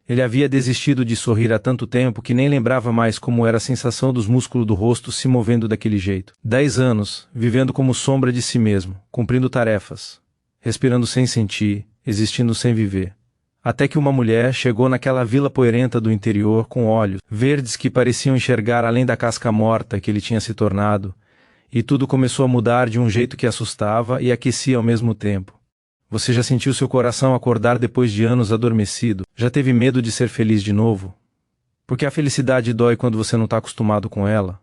Ele havia desistido de sorrir há tanto tempo que nem lembrava mais como era a sensação dos músculos do rosto se movendo daquele jeito. 10 anos, vivendo como sombra de si mesmo, cumprindo tarefas, respirando sem sentir, existindo sem viver. Até que uma mulher chegou naquela vila poeirenta do interior com olhos verdes que pareciam enxergar além da casca morta que ele tinha se tornado, e tudo começou a mudar de um jeito que assustava e aquecia ao mesmo tempo. Você já sentiu seu coração acordar depois de anos adormecido? Já teve medo de ser feliz de novo? Porque a felicidade dói quando você não está acostumado com ela.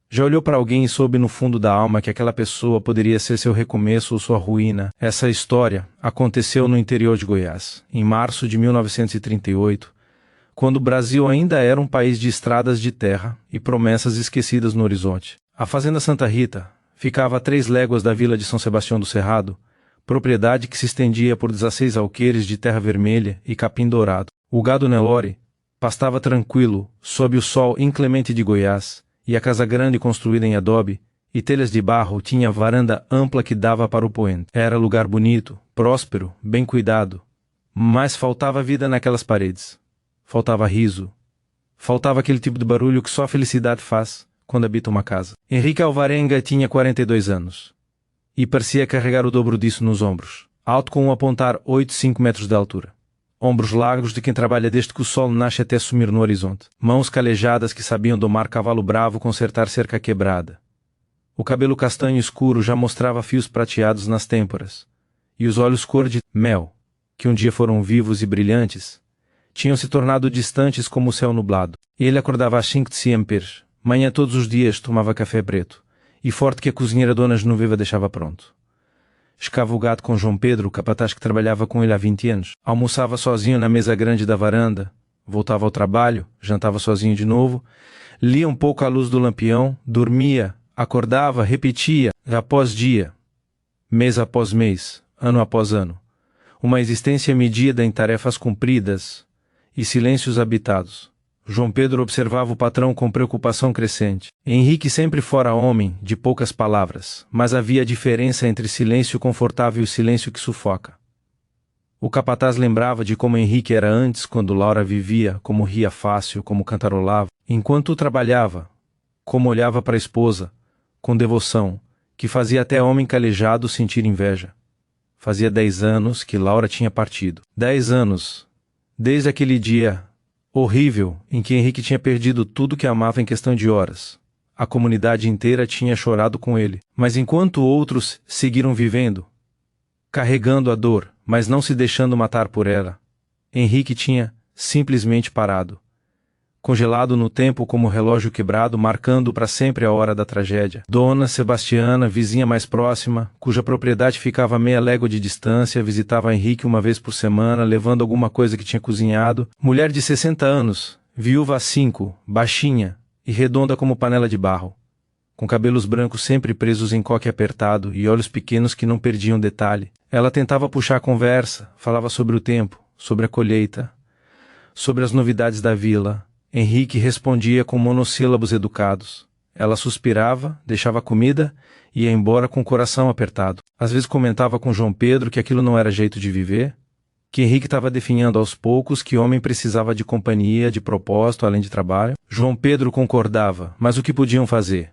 Já olhou para alguém e soube no fundo da alma que aquela pessoa poderia ser seu recomeço ou sua ruína? Essa história aconteceu no interior de Goiás, em março de 1938, quando o Brasil ainda era um país de estradas de terra e promessas esquecidas no horizonte. A Fazenda Santa Rita ficava a 3 léguas da vila de São Sebastião do Cerrado, propriedade que se estendia por 16 alqueires de terra vermelha e capim dourado. O gado Nelore pastava tranquilo sob o sol inclemente de Goiás, e a casa grande construída em adobe e telhas de barro tinha varanda ampla que dava para o poente. Era lugar bonito, próspero, bem cuidado, mas faltava vida naquelas paredes. Faltava riso. Faltava aquele tipo de barulho que só a felicidade faz quando habita uma casa. Henrique Alvarenga tinha 42 anos. E parecia carregar o dobro disso nos ombros. Alto com um apontar 5 metros de altura. Ombros largos de quem trabalha desde que o sol nasce até sumir no horizonte. Mãos calejadas que sabiam domar cavalo bravo consertar cerca quebrada. O cabelo castanho escuro já mostrava fios prateados nas têmporas. E os olhos cor de mel, que um dia foram vivos e brilhantes, tinham se tornado distantes como o céu nublado. Ele acordava às 5 de sempre, manhã todos os dias tomava café preto, e forte que a cozinheira Dona Genoveva deixava pronto. Escava o gado com João Pedro, o capataz que trabalhava com ele há 20 anos. Almoçava sozinho na mesa grande da varanda, voltava ao trabalho, jantava sozinho de novo, lia um pouco à luz do lampião, dormia, acordava, repetia, após dia, mês após mês, ano após ano. Uma existência medida em tarefas cumpridas e silêncios habitados. João Pedro observava o patrão com preocupação crescente. Henrique sempre fora homem, de poucas palavras, mas havia diferença entre silêncio confortável e silêncio que sufoca. O capataz lembrava de como Henrique era antes, quando Laura vivia, como ria fácil, como cantarolava, enquanto trabalhava, como olhava para a esposa, com devoção, que fazia até homem calejado sentir inveja. Fazia 10 anos que Laura tinha partido. 10 anos, desde aquele dia horrível, em que Henrique tinha perdido tudo que amava em questão de horas. A comunidade inteira tinha chorado com ele, mas enquanto outros seguiram vivendo, carregando a dor, mas não se deixando matar por ela, Henrique tinha simplesmente parado, congelado no tempo como relógio quebrado, marcando para sempre a hora da tragédia. Dona Sebastiana, vizinha mais próxima, cuja propriedade ficava a meia légua de distância, visitava Henrique uma vez por semana, levando alguma coisa que tinha cozinhado. Mulher de 60 anos, viúva há 5, baixinha e redonda como panela de barro, com cabelos brancos sempre presos em coque apertado e olhos pequenos que não perdiam detalhe. Ela tentava puxar a conversa, falava sobre o tempo, sobre a colheita, sobre as novidades da vila. Henrique respondia com monossílabos educados. Ela suspirava, deixava a comida e ia embora com o coração apertado. Às vezes comentava com João Pedro que aquilo não era jeito de viver, que Henrique estava definhando aos poucos que homem precisava de companhia, de propósito, além de trabalho. João Pedro concordava, mas o que podiam fazer?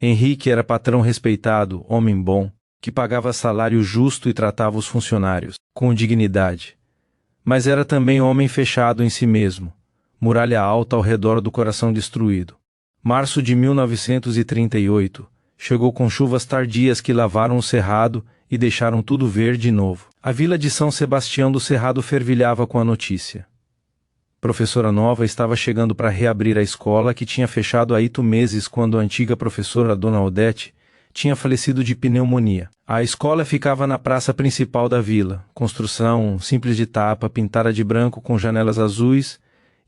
Henrique era patrão respeitado, homem bom, que pagava salário justo e tratava os funcionários com dignidade. Mas era também homem fechado em si mesmo, muralha alta ao redor do coração destruído. Março de 1938, chegou com chuvas tardias que lavaram o cerrado e deixaram tudo verde de novo. A vila de São Sebastião do Cerrado fervilhava com a notícia. Professora nova estava chegando para reabrir a escola que tinha fechado há 8 meses quando a antiga professora Dona Odete tinha falecido de pneumonia. A escola ficava na praça principal da vila, construção simples de tapa, pintada de branco com janelas azuis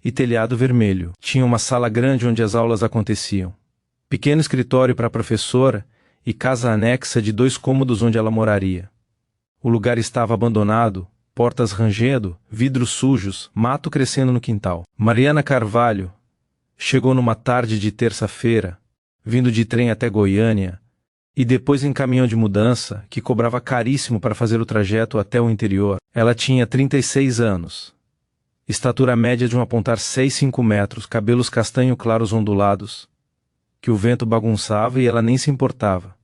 e telhado vermelho. Tinha uma sala grande onde as aulas aconteciam. Pequeno escritório para a professora e casa anexa de 2 cômodos onde ela moraria. O lugar estava abandonado, portas rangendo, vidros sujos, mato crescendo no quintal. Mariana Carvalho chegou numa tarde de terça-feira, vindo de trem até Goiânia, e depois em caminhão de mudança, que cobrava caríssimo para fazer o trajeto até o interior. Ela tinha 36 anos. estatura média de um apontar 6-5 metros, cabelos castanho claros ondulados, que o vento bagunçava e ela nem se importava.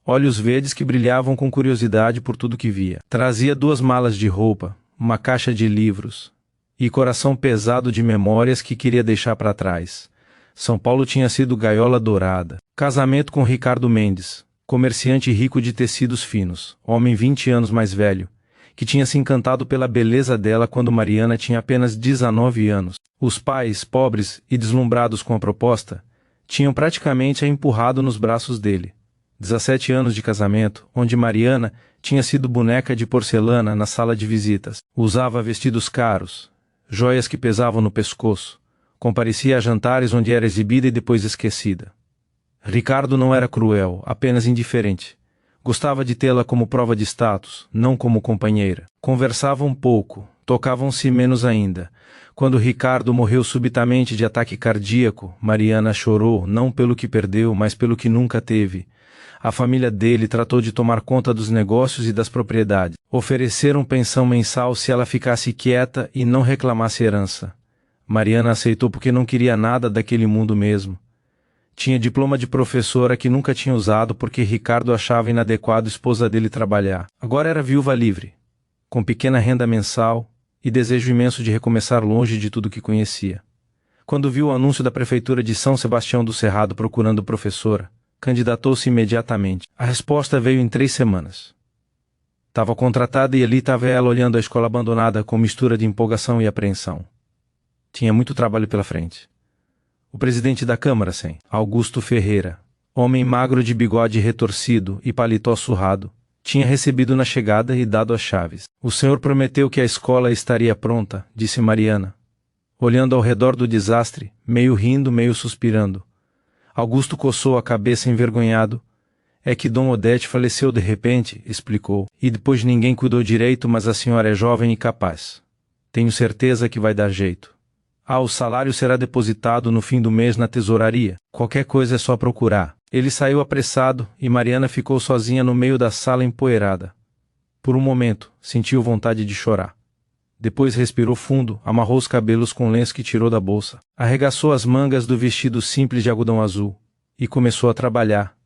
Olhos verdes que brilhavam com curiosidade por tudo que via. Trazia 2 malas de roupa, uma caixa de livros, e coração pesado de memórias que queria deixar para trás. São Paulo tinha sido gaiola dourada. Casamento com Ricardo Mendes, comerciante rico de tecidos finos, homem 20 anos mais velho, que tinha se encantado pela beleza dela quando Mariana tinha apenas 19 anos. Os pais, pobres e deslumbrados com a proposta, tinham praticamente a empurrado nos braços dele. 17 anos de casamento, onde Mariana tinha sido boneca de porcelana na sala de visitas. Usava vestidos caros, joias que pesavam no pescoço. Comparecia a jantares onde era exibida e depois esquecida. Ricardo não era cruel, apenas indiferente. Gostava de tê-la como prova de status, não como companheira. Conversavam pouco, tocavam-se menos ainda. Quando Ricardo morreu subitamente de ataque cardíaco, Mariana chorou, não pelo que perdeu, mas pelo que nunca teve. A família dele tratou de tomar conta dos negócios e das propriedades. Ofereceram pensão mensal se ela ficasse quieta e não reclamasse herança. Mariana aceitou porque não queria nada daquele mundo mesmo. Tinha diploma de professora que nunca tinha usado porque Ricardo achava inadequado a esposa dele trabalhar. Agora era viúva livre, com pequena renda mensal e desejo imenso de recomeçar longe de tudo que conhecia. Quando viu o anúncio da prefeitura de São Sebastião do Cerrado procurando professora, candidatou-se imediatamente. A resposta veio em 3 semanas. Estava contratada e ali estava ela olhando a escola abandonada com mistura de empolgação e apreensão. Tinha muito trabalho pela frente. O presidente da Câmara, Augusto Ferreira, homem magro de bigode retorcido e paletó surrado, tinha recebido na chegada e dado as chaves. O senhor prometeu que a escola estaria pronta, disse Mariana, olhando ao redor do desastre, meio rindo, meio suspirando. Augusto coçou a cabeça envergonhado. É que Dom Odete faleceu de repente, explicou, e depois ninguém cuidou direito, mas a senhora é jovem e capaz. Tenho certeza que vai dar jeito. O salário será depositado no fim do mês na tesouraria. Qualquer coisa é só procurar. Ele saiu apressado e Mariana ficou sozinha no meio da sala empoeirada. Por um momento, sentiu vontade de chorar. Depois respirou fundo, amarrou os cabelos com um lenço que tirou da bolsa, arregaçou as mangas do vestido simples de algodão azul e começou a trabalhar.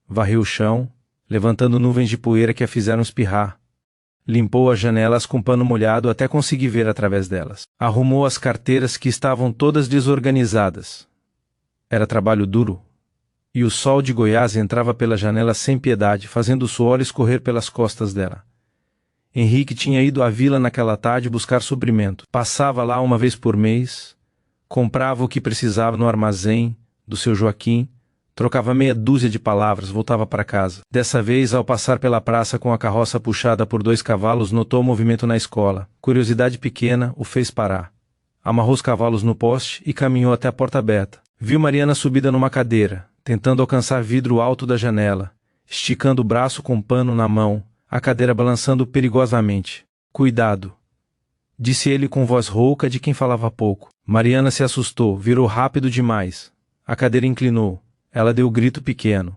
Varreu o chão, levantando nuvens de poeira que a fizeram espirrar. Limpou as janelas com pano molhado até conseguir ver através delas. Arrumou as carteiras que estavam todas desorganizadas. Era trabalho duro. E o sol de Goiás entrava pela janela sem piedade, fazendo o suor escorrer pelas costas dela. Henrique tinha ido à vila naquela tarde buscar suprimento. Passava lá uma vez por mês, comprava o que precisava no armazém do seu Joaquim, trocava meia dúzia de palavras, voltava para casa. Dessa vez, ao passar pela praça com a carroça puxada por 2 cavalos, notou movimento na escola. Curiosidade pequena o fez parar. Amarrou os cavalos no poste e caminhou até a porta aberta. Viu Mariana subida numa cadeira, tentando alcançar vidro alto da janela, esticando o braço com pano na mão, a cadeira balançando perigosamente. Cuidado, disse ele com voz rouca de quem falava pouco. Mariana se assustou, virou rápido demais. A cadeira inclinou. Ela deu um grito pequeno.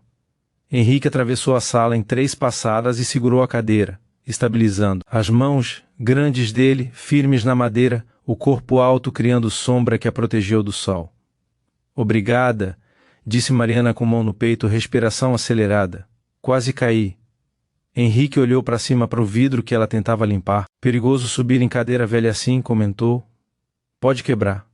Henrique atravessou a sala em 3 passadas e segurou a cadeira, estabilizando. As mãos, grandes dele, firmes na madeira, o corpo alto criando sombra que a protegeu do sol. Obrigada, disse Mariana com mão no peito, respiração acelerada. Quase caí. Henrique olhou para cima para o vidro que ela tentava limpar. Perigoso subir em cadeira velha assim, comentou. Pode quebrar.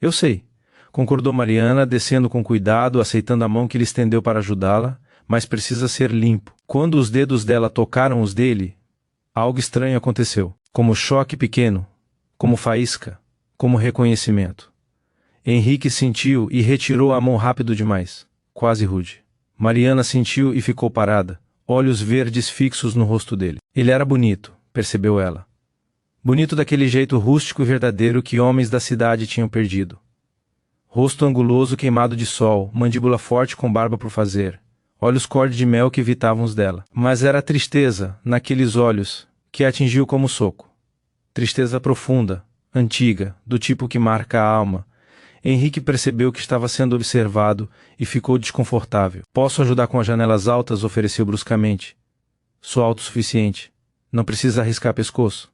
Eu sei, concordou Mariana, descendo com cuidado, aceitando a mão que ele estendeu para ajudá-la, mas precisa ser limpo. Quando os dedos dela tocaram os dele, algo estranho aconteceu. Como choque pequeno, como faísca, como reconhecimento. Henrique sentiu e retirou a mão rápido demais, quase rude. Mariana sentiu e ficou parada, olhos verdes fixos no rosto dele. Ele era bonito, percebeu ela. Bonito daquele jeito rústico e verdadeiro que homens da cidade tinham perdido. Rosto anguloso queimado de sol, mandíbula forte com barba por fazer, olhos cor de mel que evitavam os dela. Mas era tristeza, naqueles olhos, que a atingiu como soco. Tristeza profunda, antiga, do tipo que marca a alma. Henrique percebeu que estava sendo observado e ficou desconfortável. Posso ajudar com as janelas altas? Ofereceu bruscamente. Sou autossuficiente. Não precisa arriscar pescoço.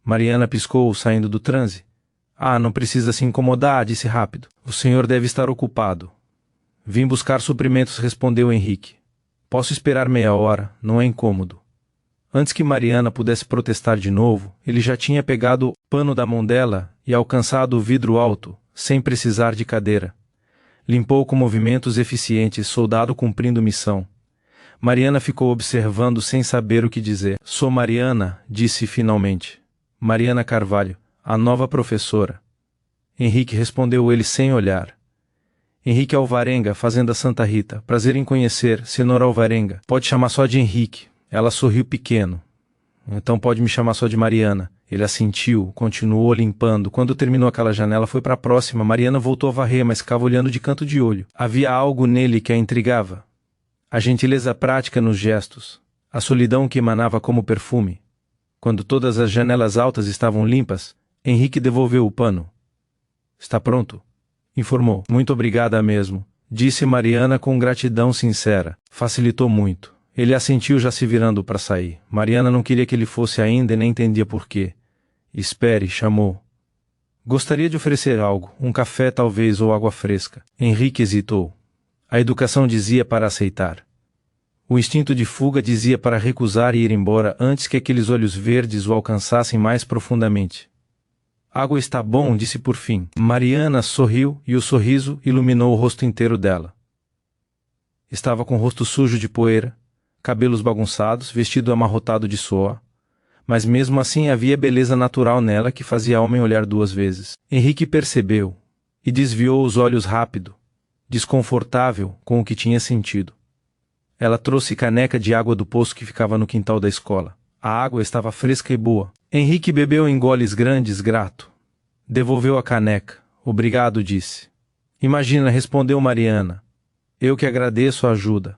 Mariana piscou, saindo do transe. Ah, não precisa se incomodar, disse rápido. O senhor deve estar ocupado. Vim buscar suprimentos, respondeu Henrique. Posso esperar meia hora, não é incômodo. Antes que Mariana pudesse protestar de novo, ele já tinha pegado o pano da mão dela e alcançado o vidro alto, sem precisar de cadeira. Limpou com movimentos eficientes, soldado cumprindo missão. Mariana ficou observando sem saber o que dizer. Sou Mariana, disse finalmente. Mariana Carvalho, a nova professora. Henrique, respondeu ele sem olhar. Henrique Alvarenga, Fazenda Santa Rita. Prazer em conhecer, senhor Alvarenga. Pode chamar só de Henrique. Ela sorriu pequeno. Então pode me chamar só de Mariana. Ele assentiu, continuou limpando. Quando terminou aquela janela, foi para a próxima. Mariana voltou a varrer, mas ficava olhando de canto de olho. Havia algo nele que a intrigava. A gentileza prática nos gestos. A solidão que emanava como perfume. Quando todas as janelas altas estavam limpas, Henrique devolveu o pano. Está pronto? Informou. Muito obrigada mesmo, disse Mariana com gratidão sincera. Facilitou muito. Ele assentiu, já se virando para sair. Mariana não queria que ele fosse ainda e nem entendia por quê. Espere, chamou. Gostaria de oferecer algo, um café talvez ou água fresca. Henrique hesitou. A educação dizia para aceitar. O instinto de fuga dizia para recusar e ir embora antes que aqueles olhos verdes o alcançassem mais profundamente. Água está bom, disse por fim. Mariana sorriu e o sorriso iluminou o rosto inteiro dela. Estava com o rosto sujo de poeira, cabelos bagunçados, vestido amarrotado de suor, mas mesmo assim havia beleza natural nela que fazia a homem olhar duas vezes. Henrique percebeu e desviou os olhos rápido, desconfortável com o que tinha sentido. Ela trouxe caneca de água do poço que ficava no quintal da escola. A água estava fresca e boa. Henrique bebeu em goles grandes, grato. Devolveu a caneca. Obrigado, disse. Imagina, respondeu Mariana. Eu que agradeço a ajuda.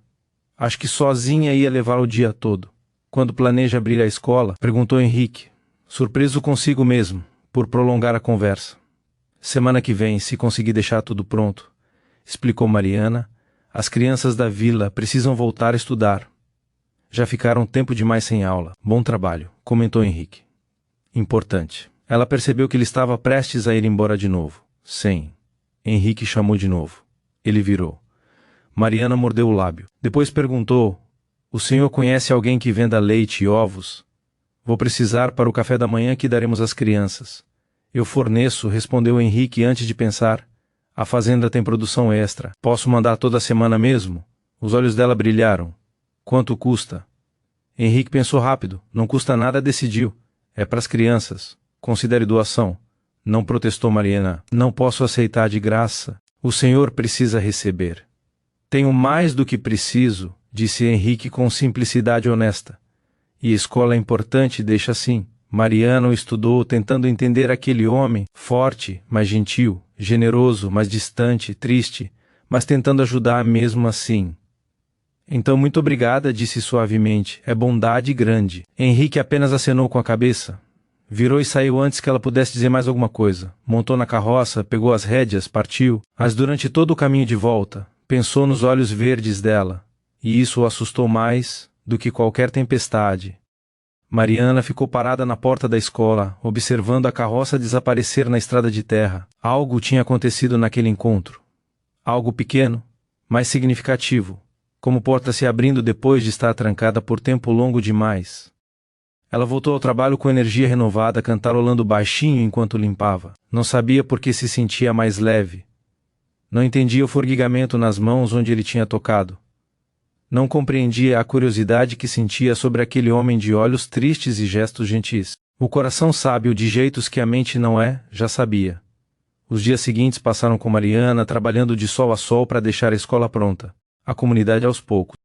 Acho que sozinha ia levar o dia todo. Quando planeja abrir a escola? Perguntou Henrique, surpreso consigo mesmo, por prolongar a conversa. Semana que vem, se conseguir deixar tudo pronto, explicou Mariana. As crianças da vila precisam voltar a estudar. Já ficaram tempo demais sem aula. Bom trabalho, comentou Henrique. Importante. Ela percebeu que ele estava prestes a ir embora de novo. Sim. Henrique chamou de novo. Ele virou. Mariana mordeu o lábio. Depois perguntou, o senhor conhece alguém que venda leite e ovos? Vou precisar para o café da manhã que daremos às crianças. Eu forneço, respondeu Henrique antes de pensar. A fazenda tem produção extra. Posso mandar toda semana mesmo? Os olhos dela brilharam. Quanto custa? Henrique pensou rápido. Não custa nada, decidiu. É para as crianças. Considere doação. Não protestou Mariana. Não posso aceitar de graça. O senhor precisa receber. Tenho mais do que preciso, disse Henrique com simplicidade honesta. E escola é importante, deixa assim. Mariana o estudou, tentando entender aquele homem, forte, mas gentil, generoso, mas distante, triste, mas tentando ajudar mesmo assim. Então muito obrigada, disse suavemente, é bondade grande. Henrique apenas acenou com a cabeça. Virou e saiu antes que ela pudesse dizer mais alguma coisa. Montou na carroça, pegou as rédeas, partiu, mas durante todo o caminho de volta, pensou nos olhos verdes dela, e isso o assustou mais do que qualquer tempestade. Mariana ficou parada na porta da escola, observando a carroça desaparecer na estrada de terra. Algo tinha acontecido naquele encontro. Algo pequeno, mas significativo, como porta se abrindo depois de estar trancada por tempo longo demais. Ela voltou ao trabalho com energia renovada, cantarolando baixinho enquanto limpava. Não sabia por que se sentia mais leve. Não entendia o formigamento nas mãos onde ele tinha tocado. Não compreendia a curiosidade que sentia sobre aquele homem de olhos tristes e gestos gentis. O coração sábio de jeitos que a mente não é, já sabia. Os dias seguintes passaram com Mariana, trabalhando de sol a sol para deixar a escola pronta. A comunidade aos poucos.